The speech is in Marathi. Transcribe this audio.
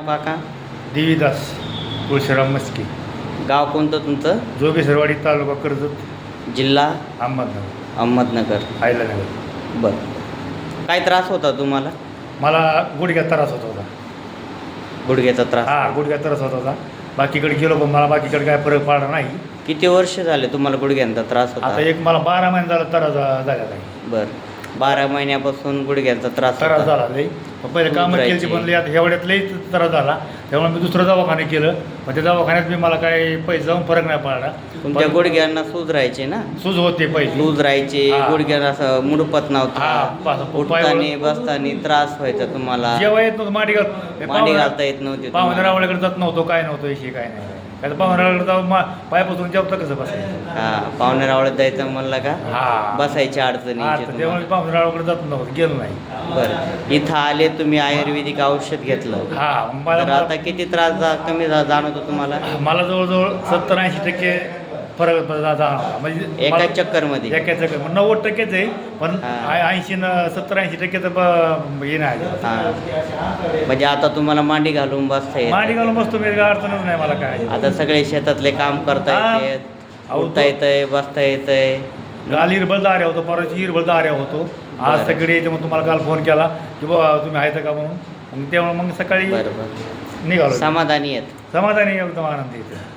काका देवीदास तुळशीराम मस्के, गाव कोणतं तुमचं? जोगेश्वरवाडी, तालुका कर्जत, जिल्हा अहमदनगर, अहमदनगर. आयलानगर. बरं, काय त्रास होता तुम्हाला? मला गुडघ्यात त्रास होत होता. गुडघ्याचा त्रास? गुडघ्यात त्रास होत होता. बाकीकडे गेलो पण मला बाकीकडे काय फरक पडला नाही. किती वर्ष झाले तुम्हाला गुडघ्यांचा त्रास होता? आता एक मला 12 महिने झाला त्रास झाला नाही. बरं, 12 महिन्यापासून गुडघ्यांचा त्रास होता. झाला लई. पहिले कामं केली पण लई, आता एवढ्यात लई त्रास झाला. त्यामुळे मी दुसरं दवाखाने केलं. पण त्या दवाखान्यात मी मला काय पैसे जाऊन फरक नाही पडला. तुमच्या गुडघ्यांना सूज राहायचे ना? सूज होते पैसे, सूज राहायचे, गुडघ्याला असं मुडपत नव्हता, उठताना बसताना त्रास व्हायचा तुम्हाला, जेव्हा येत नव्हतं मांडी मांडी घालता येत नव्हती, पाहुण्यारावळ्याकडे जात नव्हतो, काय नव्हतं विषय, काय नाही. काय पाहुण्यारावळ्याकडे जाऊन पायापासून जेवतं कसं बसायचं. पाहुण्यारावळ्यात जायचं म्हणलं का हा, बसायच्या अडचणी. त्यामुळे पाहुण्यारावळ्याकडे जात नव्हतं, गेलो नाही. बरं, इथं आले तुम्ही, आयुर्वेदिक औषध घेतलं. तर आता किती त्रास कमी जाणवतो तुम्हाला? मला जवळजवळ 70-80% फरक जाणवला. म्हणजे एका चक्करमध्ये? एका चक्कर 90%च आहे, पण 70-80% हे नाही. म्हणजे आता तुम्हाला मांडी घालून बसता येत? मांडी घालून बसतो मी, अडचणच नाही मला काय. आता सगळे शेतातले काम करता येते, उठता येतंय, बसता येतंय. काल हिरबलदाऱ्या होतो, परवाची हिरबलदाऱ्या होतो. आज सगळे येते, मग तुम्हाला काल फोन केला की बाबा तुम्ही आहेत का म्हणून. मग तेव्हा मग सकाळी बरोबर, निघालो. समाधानी आहेत? समाधानी, एकदम आनंद येते.